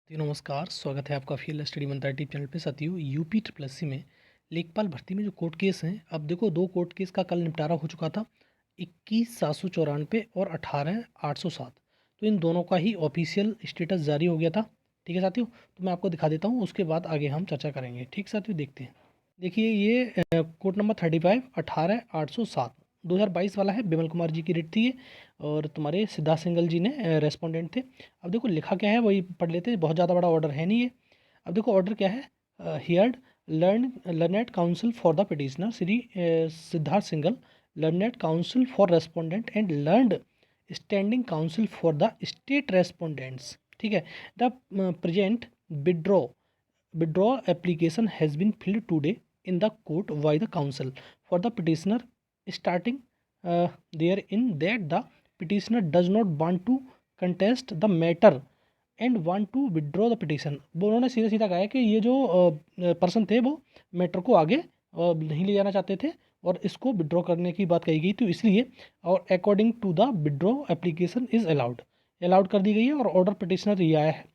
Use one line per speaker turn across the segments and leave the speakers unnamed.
साथियों नमस्कार, स्वागत है आपका फील्ड स्टडी मंत्रा यूट्यूब चैनल पे। साथियों यूपी ट्रिपल एस सी में लेखपाल भर्ती में जो कोर्ट केस हैं, अब देखो दो कोर्ट केस का कल निपटारा हो चुका था, 21,794 और 18,807। तो इन दोनों का ही ऑफिशियल स्टेटस जारी हो गया था। ठीक है साथियों, तो मैं आपको दिखा देता हूँ, उसके बाद आगे हम चर्चा करेंगे। ठीक साथियों, देखते हैं। देखिए ये कोर्ट नंबर 35 18,807 2022 वाला है। बिमल कुमार जी की रिट थी ये, और तुम्हारे सिद्धार्थ सिंगल जी ने रेस्पोंडेंट थे। अब देखो लिखा क्या है वही पढ़ लेते हैं, बहुत ज़्यादा बड़ा ऑर्डर है नहीं है। अब देखो ऑर्डर क्या है। Heard learned council for the petitioner Shri Siddharth single, learned council for respondent and learned standing council for the state respondents. ठीक है। The present withdrawal application has been filled today in the court by the counsel for the petitioner, starting therein that the petitioner does not want to contest the matter and want to withdraw the petition. वो उन्होंने सीधा सीधा कहा है कि ये जो person थे वो मैटर को आगे नहीं ले जाना चाहते थे और इसको विड्रॉ करने की बात कही गई, तो इसलिए और according to the withdraw application is allowed कर दी गई है। और ऑर्डर पिटिशनर ये आया है,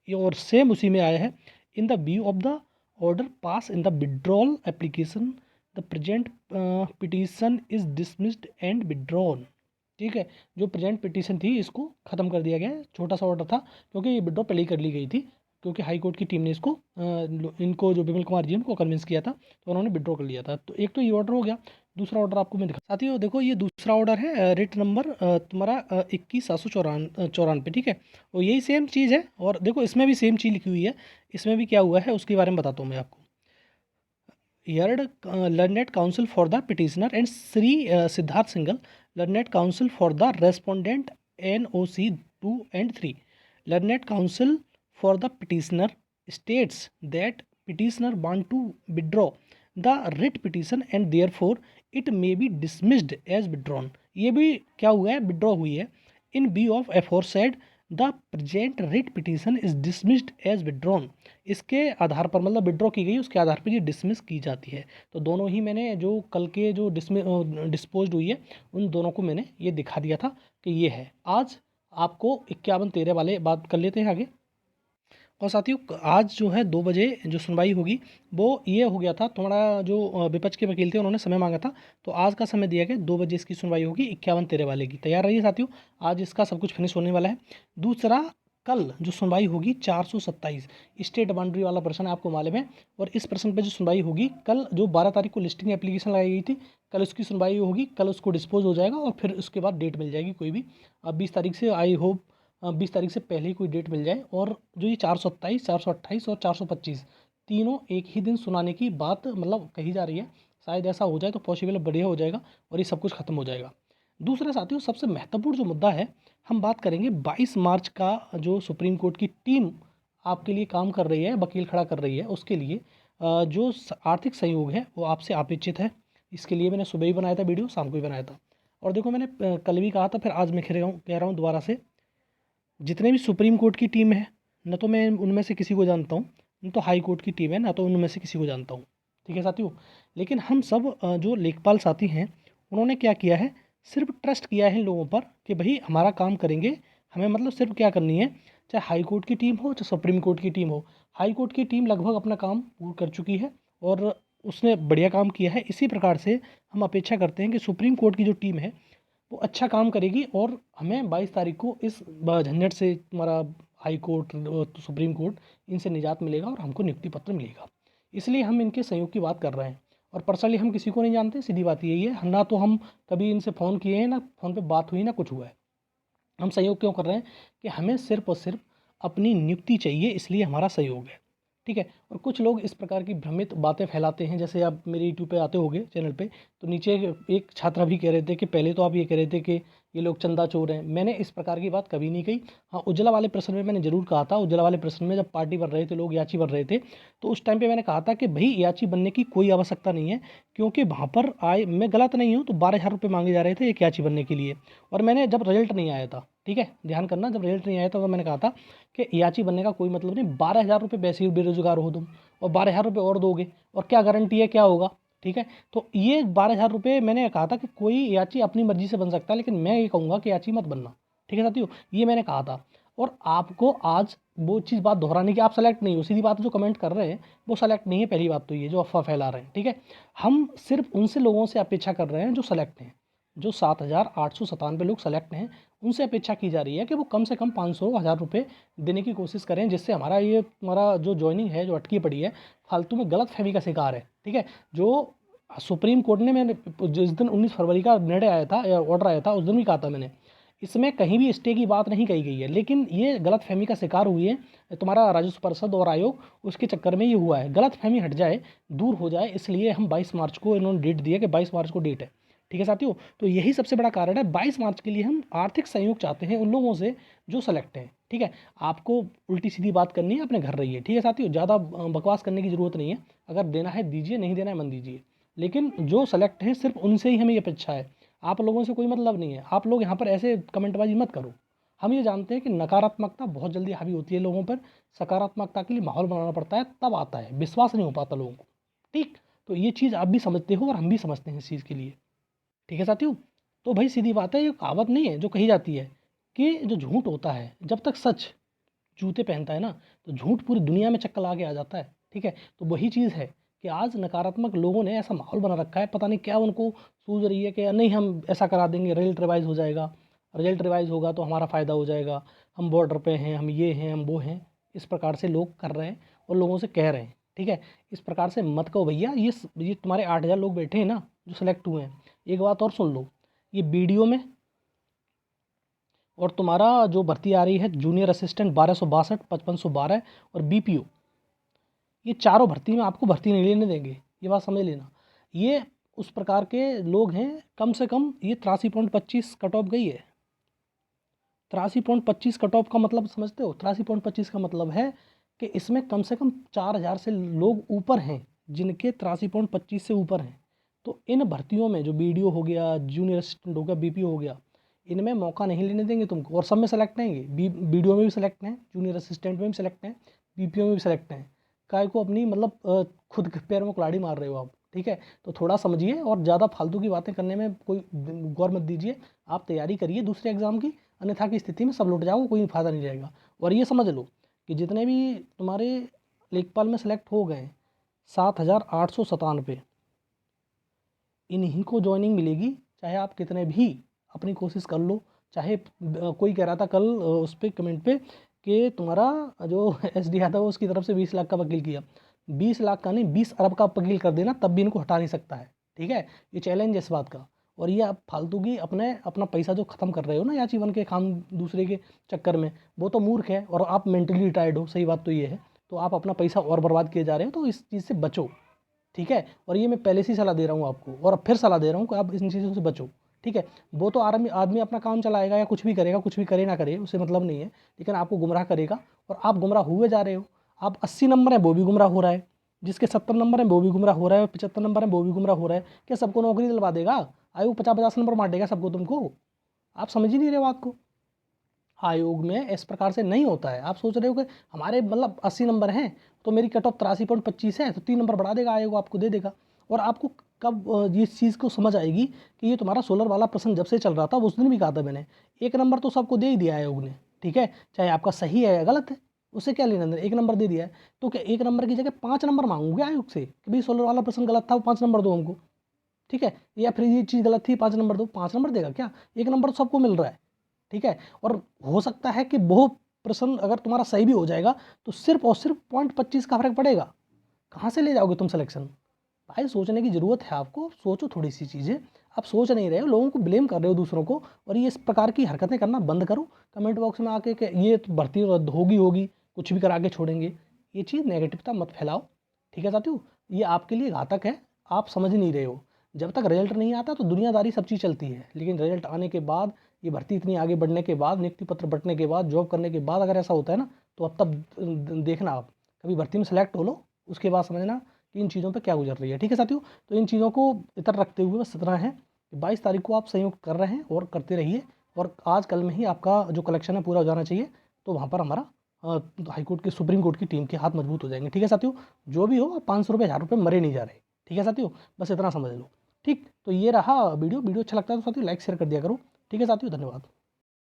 ये और सेम उसी में आया है। In the view of the order pass in the withdrawal application the present petition is dismissed and withdrawn. ठीक है, जो प्रेजेंट पिटीशन थी इसको ख़त्म कर दिया गया है। छोटा सा ऑर्डर था क्योंकि ये विड्रॉ पहले ही कर ली गई थी, क्योंकि हाई कोर्ट की टीम ने इसको इनको जो बिमल कुमार जी उनको कन्विंस किया था, तो उन्होंने विड्रॉ कर लिया था। तो एक तो ये ऑर्डर हो गया। दूसरा ऑर्डर आपको मैं दिखा, साथियों देखो ये दूसरा ऑर्डर है, रेट नंबर तुम्हारा 21,794। ठीक है, और यही सेम चीज़ है। और देखो इसमें भी सेम चीज़ लिखी हुई है, इसमें भी क्या हुआ है उसके बारे में बताता हूँ मैं आपको। Heard learned counsel for the petitioner and Sri Siddharth Singhal, learned counsel for the respondent NOC 2 and 3. Learned counsel for the petitioner states that petitioner want to withdraw the writ petition and therefore it may be dismissed as withdrawn. ये भी क्या हुआ है, withdraw हुई है। In view of aforesaid the present writ petition is dismissed as withdrawn. इसके आधार पर मतलब विड्रॉ की गई उसके आधार पर ये डिसमिस की जाती है। तो दोनों ही मैंने जो कल के जो डिस्पोज हुई है उन दोनों को मैंने ये दिखा दिया था कि ये है। आज आपको 51-13 वाले बात कर लेते हैं आगे। और साथियों आज जो है 2 बजे जो सुनवाई होगी वो ये हो गया था, तुम्हारा जो विपक्ष के वकील थे उन्होंने समय मांगा था, तो आज का समय दिया गया 2 बजे इसकी सुनवाई होगी 51-13 वाले की। तैयार रहिए साथियों, आज इसका सब कुछ फिनिश होने वाला है। दूसरा, कल जो सुनवाई होगी 427 स्टेट बाउंड्री वाला प्रश्न है, आपको मालूम है। और इस प्रश्न पर जो सुनवाई होगी कल, जो 12 तारीख को लिस्टिंग एप्लीकेशन लगाई गई थी, कल उसकी सुनवाई होगी। कल उसको डिस्पोज हो जाएगा और फिर उसके बाद डेट मिल जाएगी कोई भी। अब 20 तारीख से आई होप 20 तारीख से पहले ही कोई डेट मिल जाए। और जो ये 427, 428 और 425 तीनों एक ही दिन सुनाने की बात मतलब कही जा रही है। शायद ऐसा हो जाए तो पॉसिबल बढ़िया हो जाएगा और ये सब कुछ खत्म हो जाएगा। दूसरा साथियों, सबसे महत्वपूर्ण जो मुद्दा है, हम बात करेंगे 22 मार्च का जो सुप्रीम कोर्ट की टीम आपके लिए काम कर रही है, वकील खड़ा कर रही है, उसके लिए जो आर्थिक सहयोग है वो आपसे अपेक्षित है। इसके लिए मैंने सुबह ही बनाया था वीडियो, शाम को ही बनाया था। और देखो मैंने कल भी कहा था, फिर आज मैं कह रहा हूँ दोबारा से, जितने भी सुप्रीम कोर्ट की टीम है, न तो मैं उनमें से किसी को जानता हूँ, न तो हाई कोर्ट की टीम है, ना तो उनमें से किसी को जानता हूँ। ठीक है साथियों, लेकिन हम सब जो लेखपाल साथी हैं उन्होंने क्या किया है, सिर्फ ट्रस्ट किया है इन लोगों पर कि भाई हमारा काम करेंगे। हमें मतलब सिर्फ क्या करनी है, चाहे हाई कोर्ट की टीम हो चाहे सुप्रीम कोर्ट की टीम हो। हाई कोर्ट की टीम लगभग अपना काम पूरा कर चुकी है और उसने बढ़िया काम किया है। इसी प्रकार से हम अपेक्षा करते हैं कि सुप्रीम कोर्ट की जो टीम है वो अच्छा काम करेगी और हमें 22 तारीख को इस झंझट से तुम्हारा हाई कोर्ट तो सुप्रीम कोर्ट इनसे निजात मिलेगा और हमको नियुक्ति पत्र मिलेगा। इसलिए हम इनके सहयोग की बात कर रहे हैं। और पर्सनली हम किसी को नहीं जानते, सीधी बात यही है। ना तो हम कभी इनसे फ़ोन किए हैं, ना फ़ोन पे बात हुई, ना कुछ हुआ है। हम सहयोग क्यों कर रहे हैं कि हमें सिर्फ और सिर्फ अपनी नियुक्ति चाहिए, इसलिए हमारा सहयोग है। ठीक है। और कुछ लोग इस प्रकार की भ्रमित बातें फैलाते हैं, जैसे आप मेरे यूट्यूब पे आते होंगे चैनल पे, तो नीचे एक छात्रा भी कह रहे थे कि पहले तो आप ये कह रहे थे कि ये लोग चंदा चोर हैं। मैंने इस प्रकार की बात कभी नहीं कही। हाँ, उज्ज्वला वाले प्रश्न में मैंने ज़रूर कहा था। उज्ज्वला वाले प्रश्न में जब पार्टी बन रहे थे लोग, याची बन रहे थे, तो उस टाइम पर मैंने कहा था कि भाई याची बनने की कोई आवश्यकता नहीं है, क्योंकि वहाँ पर आए, मैं गलत नहीं हूँ, तो 12,000 रुपये मांगे जा रहे थे एक याची बनने के लिए। और मैंने जब रिजल्ट नहीं आया था, ठीक है ध्यान करना, जब रिजल्ट नहीं आया था तो मैंने कहा था कि याची बनने का कोई मतलब नहीं, 12,000 रुपये वैसे ही बेरोजगार हो तुम, और 12,000 रुपये और दोगे, और क्या गारंटी है क्या होगा। ठीक है, तो ये 12,000 रुपये मैंने कहा था कि कोई याची अपनी मर्जी से बन सकता है, लेकिन मैं ये कहूँगा कि याची मत बनना। ठीक है साथियों, ये मैंने कहा था। और आपको आज वो चीज़ बात दोहराने की, आप सेलेक्ट नहीं हो, सीधी बात है, जो कमेंट कर रहे हैं वो सेलेक्ट नहीं है, पहली बात तो ये जो अफवाह फैला रहे हैं, ठीक है। हम सिर्फ उनसे लोगों से अपेक्षा कर रहे हैं जो सेलेक्ट हैं, जो 7,897 लोग सेलेक्ट हैं, उनसे अपेक्षा की जा रही है कि वो कम से कम 500-1000 रुपये देने की कोशिश करें, जिससे हमारा जो ज्वाइनिंग है जो अटकी पड़ी है, फालतू में गलत फहमी का शिकार है, ठीक है। जो सुप्रीम कोर्ट ने, मैंने जिस दिन 19 फरवरी का निर्णय आया था या ऑर्डर आया था, उस दिन भी कहा था मैंने, इसमें कहीं भी स्टे की बात नहीं कही गई है, लेकिन ये गलत फहमी का शिकार हुई है तुम्हारा राजस्व परिषद और आयोग, उसके चक्कर में ये हुआ है। गलत फहमी हट जाए, दूर हो जाए, इसलिए हम 22 मार्च को इन्होंने डेट दी है कि 22 मार्च को डेट है, ठीक है साथियों। तो यही सबसे बड़ा कारण है, 22 मार्च के लिए हम आर्थिक सहयोग चाहते हैं उन लोगों से जो सेलेक्ट हैं, ठीक है। आपको उल्टी सीधी बात करनी है, अपने घर रहिए, ठीक है साथियों, ज़्यादा बकवास करने की ज़रूरत नहीं है। अगर देना है दीजिए, नहीं देना है मन दीजिए, लेकिन जो सेलेक्ट हैं सिर्फ उनसे ही हमें ये अपेक्षा है, आप लोगों से कोई मतलब नहीं है। आप लोग यहाँ पर ऐसे कमेंटबाजी मत करो। हम ये जानते हैं कि नकारात्मकता बहुत जल्दी हावी होती है लोगों पर, सकारात्मकता के लिए माहौल बनाना पड़ता है, तब आता है, विश्वास नहीं हो पाता लोगों को, ठीक। तो ये चीज़ आप भी समझते हो और हम भी समझते हैं इस चीज़ के लिए, ठीक है साथियों। तो भाई सीधी बात है, ये कहावत नहीं है जो कही जाती है कि जो झूठ होता है, जब तक सच जूते पहनता है ना, तो झूठ पूरी दुनिया में चक्कर ला के आ जाता है, ठीक है। तो वही चीज़ है कि आज नकारात्मक लोगों ने ऐसा माहौल बना रखा है, पता नहीं क्या उनको सूझ रही है कि नहीं हम ऐसा करा देंगे, रिजल्ट रिवाइज हो जाएगा, रिजल्ट रिवाइज होगा तो हमारा फ़ायदा हो जाएगा, हम बॉर्डर पे हैं, हम ये हैं, हम वो हैं। इस प्रकार से लोग कर रहे हैं और लोगों से कह रहे हैं, ठीक है। इस प्रकार से मत कहो भैया। ये तुम्हारे 8,000 लोग बैठे हैं ना जो सेलेक्ट हुए हैं, एक बात और सुन लो, ये वीडियो में और तुम्हारा जो भर्ती आ रही है जूनियर असिस्टेंट 1262, 5512 और बीपीओ, ये चारों भर्ती में आपको भर्ती नहीं लेने देंगे, ये बात समझ लेना। ये उस प्रकार के लोग हैं, कम से कम ये 83.25 कट ऑफ गई है। 83.25 कट ऑफ का मतलब समझते हो? 83.25 का मतलब है कि इसमें कम से कम 4,000 से लोग ऊपर हैं जिनके 83.25 से ऊपर हैं। तो इन भर्तियों में जो बीडीओ हो गया, जूनियर असिस्टेंट हो गया, बीपीओ हो गया, इनमें मौका नहीं लेने देंगे तुमको। और सब में सेलेक्ट नहीं, बीडीओ में भी सेलेक्ट हैं, जूनियर असिस्टेंट में भी सेलेक्ट हैं, बीपीओ में भी सेलेक्ट हैं। काय को अपनी मतलब खुद के पैर में कुल्हाड़ी मार रहे हो आप, ठीक है। तो थोड़ा समझिए और ज़्यादा फालतू की बातें करने में कोई गौर मत दीजिए। आप तैयारी करिए दूसरे एग्ज़ाम की, अन्यथा की स्थिति में सब लौट जाओ, कोई फ़ायदा नहीं रहेगा। और ये समझ लो कि जितने भी तुम्हारे लेखपाल में सेलेक्ट हो गए 7,897, इन्हीं को ज्वाइनिंग मिलेगी, चाहे आप कितने भी अपनी कोशिश कर लो। चाहे कोई कह रहा था कल उस पर कमेंट पे कि तुम्हारा जो एसडी आता है वो उसकी तरफ से 20 लाख का वकील किया। 20 लाख का नहीं, 20 अरब का वकील कर देना, तब भी इनको हटा नहीं सकता है, ठीक है। ये चैलेंज है इस बात का। और ये आप फालतू की अपना पैसा जो ख़त्म कर रहे हो ना याचीवन के काम दूसरे के चक्कर में, वो तो मूर्ख है और आप मेंटली रिटायर्ड हो, सही बात तो ये है। तो आप अपना पैसा और बर्बाद किए जा रहे हो, तो इस चीज़ से बचो, ठीक है। और ये मैं पहले से ही सलाह दे रहा हूँ आपको, और अब फिर सलाह दे रहा हूँ कि आप इन चीज़ों से बचो, ठीक है। वो तो आदमी अपना काम चलाएगा या कुछ भी करेगा, कुछ भी करे ना करे उससे मतलब नहीं है, लेकिन आपको गुमराह करेगा और आप गुमराह हुए जा रहे हो। आप 80 नंबर है वो भी गुमराह हो रहा है, जिसके 70 नंबर है वो भी गुमराह हो रहा है, 75 नंबर है वो भी गुमराह हो रहा है। क्या सबको नौकरी दिलवा देगा आयोग? 50-50 नंबर बांट देगा सबको तुमको? आप समझ ही नहीं रहे बात को। आयोग में इस प्रकार से नहीं होता है। आप सोच रहे हो कि हमारे मतलब 80 नंबर हैं तो मेरी कट ऑफ 83.25 है, तो 3 नंबर बढ़ा देगा आयोग, आपको दे देगा। और आपको कब ये चीज़ को समझ आएगी कि ये तुम्हारा सोलर वाला प्रश्न जब से चल रहा था, उस दिन भी कहा था मैंने, 1 नंबर तो सबको दे ही दिया आयोग ने, ठीक है। चाहे आपका सही है या गलत है, उससे क्या लेना देना, 1 नंबर दे दिया है। तो क्या 1 नंबर की जगह 5 नंबर मांगोगे आयोग से कि भाई सोलर वाला प्रश्न गलत था, 5 नंबर दो हमको, ठीक है। या फिर ये चीज़ गलत थी, 5 नंबर दो, 5 नंबर देगा क्या? 1 नंबर तो सबको मिल रहा है, ठीक है। और हो सकता है कि वो प्रश्न अगर तुम्हारा सही भी हो जाएगा तो सिर्फ और सिर्फ 0.25 का फर्क पड़ेगा। कहाँ से ले जाओगे तुम सिलेक्शन? भाई सोचने की ज़रूरत है आपको, सोचो थोड़ी सी चीज़ें। आप सोच नहीं रहे हो, लोगों को ब्लेम कर रहे हो दूसरों को। और ये इस प्रकार की हरकतें करना बंद करो। कमेंट बॉक्स में आके कि ये तो भर्ती रद्द होगी, कुछ भी करा के छोड़ेंगे, ये चीज़ नेगेटिवता मत फैलाओ, ठीक है साथियों। ये आपके लिए घातक है, आप समझ नहीं रहे हो। जब तक रिजल्ट नहीं आता तो दुनियादारी सब चीज़ चलती है, लेकिन रिजल्ट आने के बाद, ये भर्ती इतनी आगे बढ़ने के बाद, नियुक्ति पत्र बंटने के बाद, जॉब करने के बाद अगर ऐसा होता है ना, तो अब तब देखना, आप कभी भर्ती में सेलेक्ट हो लो, उसके बाद समझना कि इन चीज़ों पे क्या गुजर रही है, ठीक है साथियों। तो इन चीज़ों को इतर रखते हुए बस इतना है कि 22 तारीख को आप संयुक्त कर रहे हैं और करते रहिए, और आज कल में ही आपका जो कलेक्शन है पूरा हो जाना चाहिए। तो वहाँ पर हमारा हाईकोर्ट की, सुप्रीम कोर्ट की टीम के हाथ मजबूत हो जाएंगे, ठीक है साथियों। जो भी हो, 500 रुपये 1000 रुपये मरे नहीं जा रहे, ठीक है साथियों, बस इतना समझ लो, ठीक। तो ये रहा वीडियो अच्छा लगता है तो साथियों लाइक शेयर कर दिया करो, ठीक है साथियों, धन्यवाद।